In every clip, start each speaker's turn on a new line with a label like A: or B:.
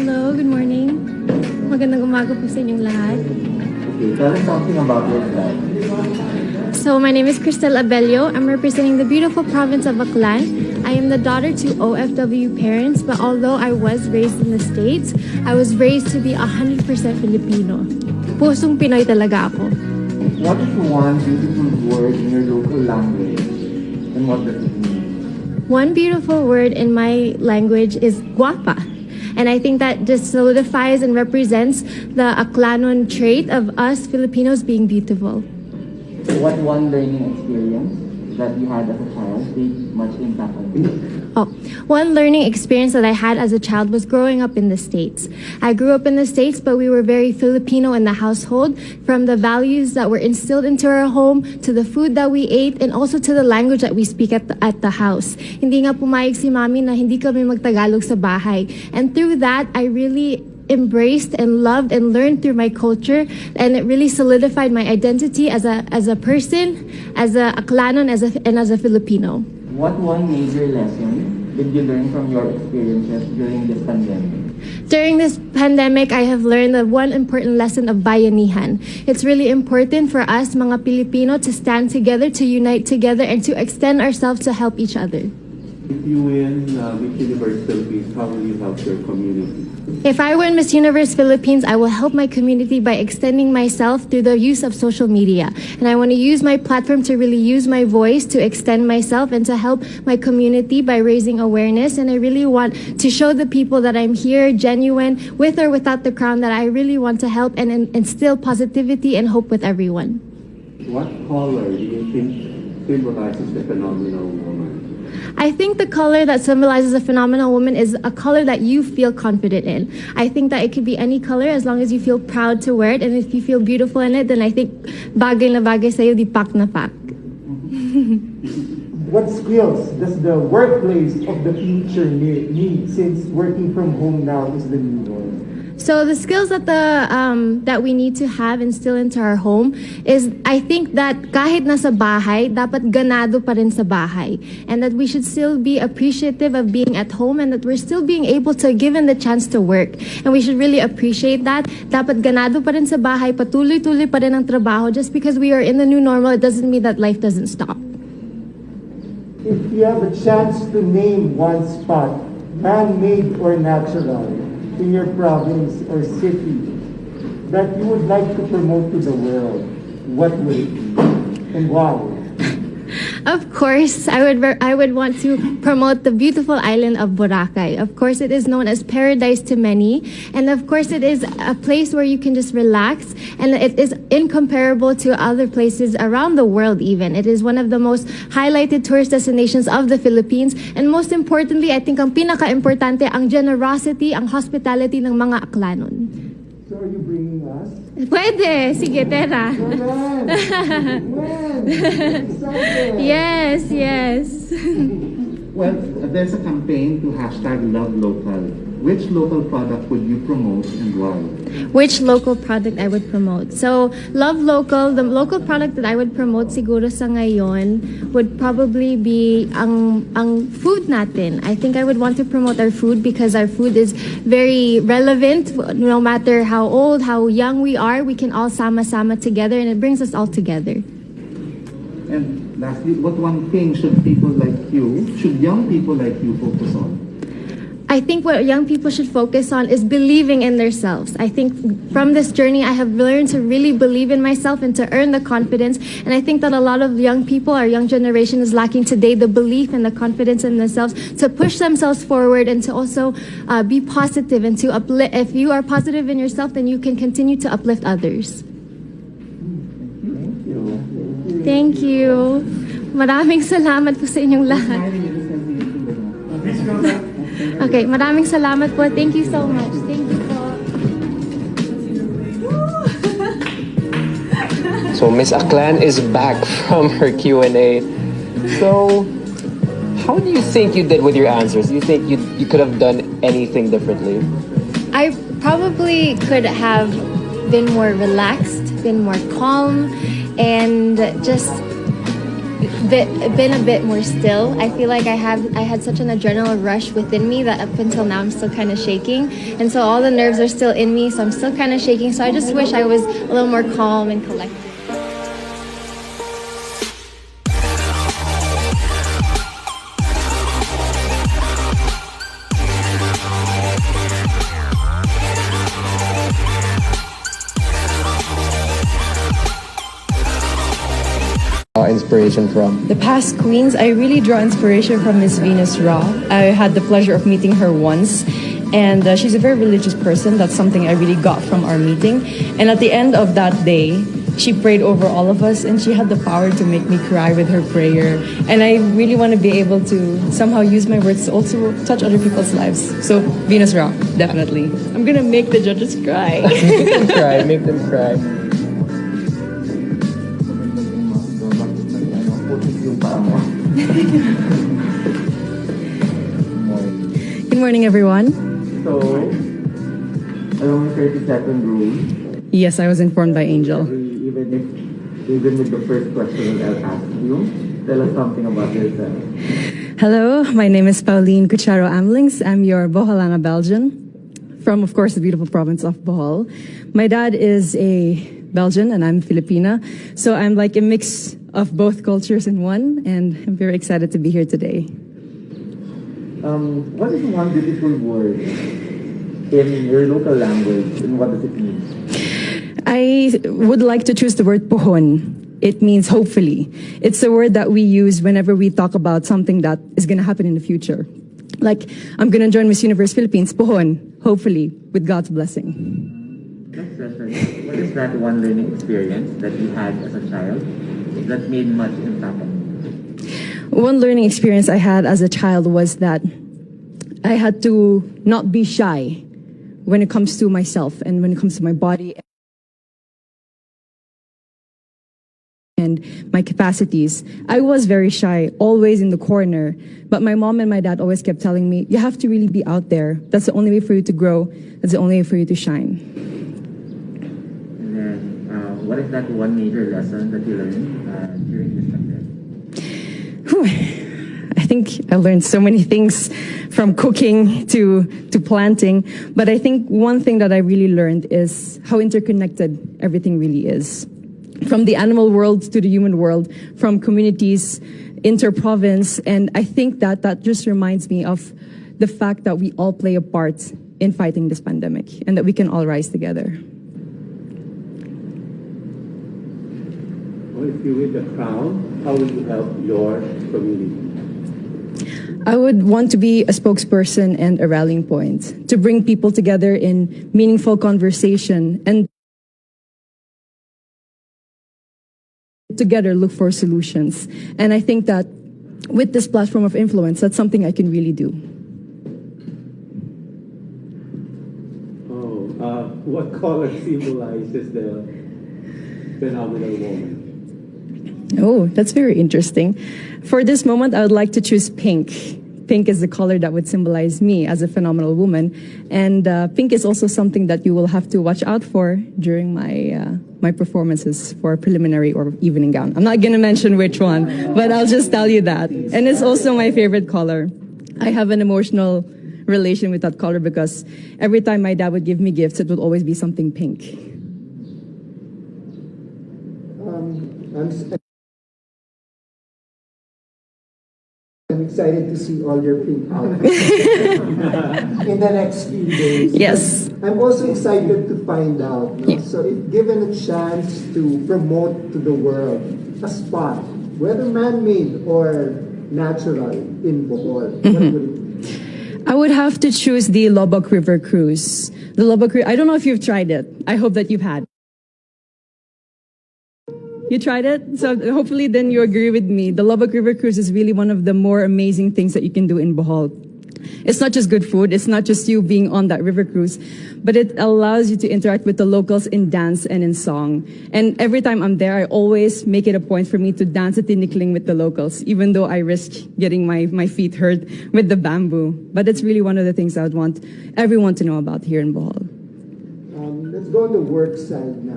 A: Hello, good morning. Magandang umaga po sa inyong lahat.
B: Okay, tell us something about your flag.
A: So, my name is Christelle. I'm representing the beautiful province of Aklan. I am the daughter to OFW parents, but although I was raised in the States, I was raised to be 100% Filipino. Pusong Pinoy talaga ako.
B: What is one beautiful word in your local language, and what does it mean?
A: One beautiful word in my language is guapa. And I think that just solidifies and represents the Aklanon trait of us Filipinos being beautiful.
B: So what one learning experience that you had as a child made much impact on you?
A: One learning experience that I had as a child was growing up in the States. I grew up in the States, but we were very Filipino in the household, from the values that were instilled into our home, to the food that we ate, and also to the language that we speak at the house. Hindi nga pumayag si mami na hindi kami magtagalog sa bahay. And through that, I really embraced and loved and learned through my culture, and it really solidified my identity as a person, as a Aklanon, and as a Filipino.
B: What one major lesson did you learn from your experiences during this pandemic?
A: During this pandemic, I have learned the one important lesson of bayanihan. It's really important for us, mga Pilipino, to stand together, to unite together, and to extend ourselves to help each other.
C: If you win Miss Universe Philippines, how will you help your community?
A: If I win Miss Universe Philippines, I will help my community by extending myself through the use of social media. And I want to use my platform to really use my voice to extend myself and to help my community by raising awareness. And I really want to show the people that I'm here, genuine, with or without the crown, that I really want to help and instill positivity and hope with everyone.
C: What color do you think symbolizes the phenomenal woman?
A: I think the color that symbolizes a phenomenal woman is a color that you feel confident in. I think that it could be any color as long as you feel proud to wear it, and if you feel beautiful in it, then I think bagay na bagay sa'yo, di pak na pak.
D: What skills does the workplace of the future need, since working from home now is the new norm?
A: So the skills that that we need to have and instill into our home is, I think that kahit nasa bahay, dapat ganado pa rin sa bahay, and that we should still be appreciative of being at home, and that we're still being able to given the chance to work, and we should really appreciate that. Dapat ganado pa rin sa bahay, patuloy-tuloy pa rin ang trabaho. Just because we are in the new normal, it doesn't mean that life doesn't stop.
D: If you have a chance to name one spot, man-made or natural, in your province or city that you would like to promote to the world, what would it be and why?
A: Of course, I would want to promote the beautiful island of Boracay. Of course, it is known as paradise to many, and of course, it is a place where you can just relax, and it is incomparable to other places around the world even. It is one of the most highlighted tourist destinations of the Philippines, and most importantly, I think ang pinaka-importante, ang generosity, ang hospitality ng mga Aklanon.
D: So are you bringing us?
A: Pwede! Sige, tera. Yes, yes.
B: Well, there's a campaign to #LoveLocal. Which local product would you promote and why?
A: Which local product I would promote? So, Love Local, the local product that I would promote siguro sa ngayon would probably be ang food natin. I think I would want to promote our food because our food is very relevant. No matter how old, how young we are, we can all sama-sama together, and it brings us all together.
B: And lastly, what one thing should young people like you focus on?
A: I think what young people should focus on is believing in themselves. I think from this journey, I have learned to really believe in myself and to earn the confidence. And I think that a lot of young people, our young generation, is lacking today the belief and the confidence in themselves to push themselves forward and to also be positive and to uplift. If you are positive in yourself, then you can continue to uplift others. Thank you. Maraming salamat po sa inyong lahat. Okay, maraming salamat po. Thank you so much. Thank you po.
E: So Miss Aklan is back from her Q&A. So, how do you think you did with your answers? Do you think you could have done anything differently?
A: I probably could have been more relaxed, been more calm, and just been a bit more still. I feel like I had such an adrenaline rush within me that up until now I'm still kind of shaking, and so all the nerves are still in me, so I'm still kind of shaking. So I just wish I was a little more calm and collected.
E: Inspiration from?
F: The past queens, I really draw inspiration from Miss Venus Raw. I had the pleasure of meeting her once, and she's a very religious person. That's something I really got from our meeting. And at the end of that day, she prayed over all of us, and she had the power to make me cry with her prayer. And I really want to be able to somehow use my words to also touch other people's lives. So Venus Raw, definitely. I'm gonna make the judges cry.
E: Make them cry.
F: Good morning, everyone.
B: So, along the 32nd rule,
F: Yes, I was informed by Angel.
B: even with the first question I'll ask you, tell us something about yourself.
F: Hello, my name is Pauline Cucharo Amlings. I'm your Boholana Belgian from, of course, the beautiful province of Bohol. My dad is a Belgian and I'm Filipina, so I'm like a mix of both cultures in one, and I'm very excited to be here today.
B: What is one beautiful word in your local language, and what does it mean?
F: I would like to choose the word pohon. It means hopefully. It's a word that we use whenever we talk about something that is going to happen in the future. Like, I'm going to join Miss Universe Philippines, pohon, hopefully, with God's blessing.
B: What is that one learning experience that you had as a child that made much impact on you?
F: One learning experience I had as a child was that I had to not be shy when it comes to myself and when it comes to my body and my capacities. I was very shy, always in the corner, but my mom and my dad always kept telling me, you have to really be out there. That's the only way for you to grow. That's the only way for you to shine.
B: And then, what is that one major lesson that you learned during this pandemic?
F: I think I learned so many things from cooking to planting, but I think one thing that I really learned is how interconnected everything really is. From the animal world to the human world, from communities, inter-province, and I think that just reminds me of the fact that we all play a part in fighting this pandemic and that we can all rise together.
C: Well, if you win the crown, how will you help your community?
F: I would want to be a spokesperson and a rallying point to bring people together in meaningful conversation and together look for solutions. And I think that with this platform of influence, that's something I can really do.
C: What color symbolizes the phenomenal woman?
F: Oh, that's very interesting. For this moment, I would like to choose pink. Pink is the color that would symbolize me as a phenomenal woman. And pink is also something that you will have to watch out for during my performances for preliminary or evening gown. I'm not going to mention which one, but I'll just tell you that. And it's also my favorite color. I have an emotional relation with that color because every time my dad would give me gifts, it would always be something pink.
D: I'm excited to see all your pink outfits in the next few days.
F: Yes.
D: I'm also excited to find out. No? Yeah. So if given a chance to promote to the world a spot, whether man-made or natural in Bohol, what would it be?
F: I would have to choose the Lobok River Cruise. The Lobok River, I don't know if you've tried it. I hope that you've had. You tried it? So hopefully then you agree with me. The Lobok River Cruise is really one of the more amazing things that you can do in Bohol. It's not just good food. It's not just you being on that river cruise, but it allows you to interact with the locals in dance and in song. And every time I'm there, I always make it a point for me to dance at tinikling with the locals, even though I risk getting my feet hurt with the bamboo. But it's really one of the things I would want everyone to know about here in Bohol.
D: Let's go on the work side now.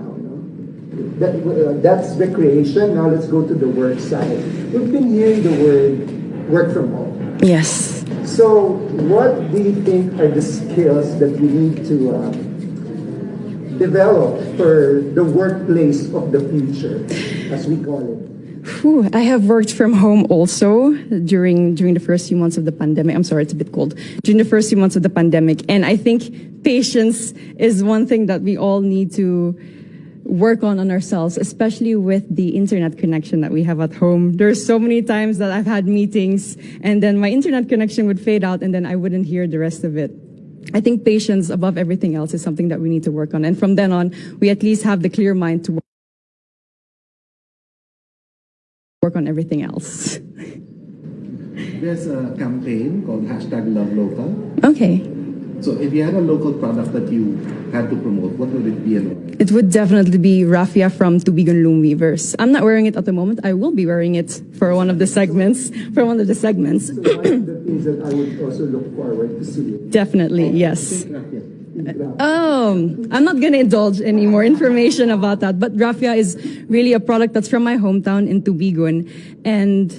D: That's recreation. Now let's go to the work side. We've been hearing the word work from home.
F: Yes.
D: So what do you think are the skills that we need to develop for the workplace of the future, as we call it?
F: Whew, I have worked from home also during the first few months of the pandemic. I'm sorry, it's a bit cold. During the first few months of the pandemic. And I think patience is one thing that we all need to work on ourselves, especially with the internet connection that we have at home. There's so many times that I've had meetings and then my internet connection would fade out and then I wouldn't hear the rest of it. I think patience above everything else is something that we need to work on. And from then on, we at least have the clear mind to work on everything else.
G: There's a campaign called #LoveLocal.
F: Okay.
G: So if you had a local product that you had to promote, what would it be and why?
F: It would definitely be raffia from Tubigan Loom Weavers. I'm not wearing it at the moment. I will be wearing it for one of the segments.
D: So one of the things that I would also look forward to seeing.
F: Definitely, yes. I'm not going to indulge any more information about that, but raffia is really a product that's from my hometown in Tubigon, and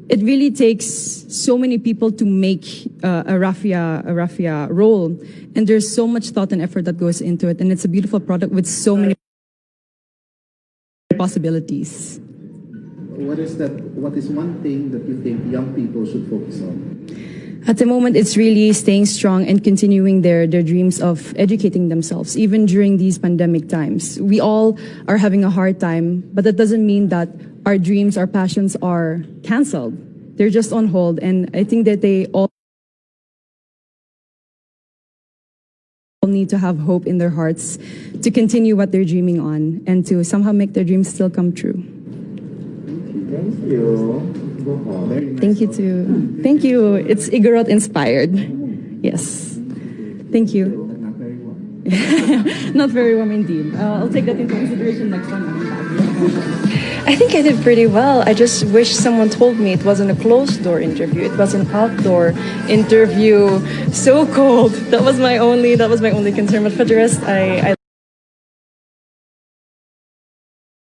F: it really takes so many people to make a raffia roll, and there's so much thought and effort that goes into it, and it's a beautiful product with so many possibilities.
G: What is one thing that you think young people should focus on?
F: At the moment, it's really staying strong and continuing their dreams of educating themselves, even during these pandemic times. We all are having a hard time, but that doesn't mean that our dreams, our passions are canceled. They're just on hold, and I think that they all need to have hope in their hearts to continue what they're dreaming on and to somehow make their dreams still come true.
B: Thank you.
F: Thank you too. Thank you. It's Igorot inspired. Yes. Thank you.
G: Not very warm.
F: Not very warm indeed. I'll take that into consideration next time I'm back.
H: I think I did pretty well. I just wish someone told me it wasn't a closed door interview. It was an outdoor interview. So cold. That was my only concern. But for the rest, I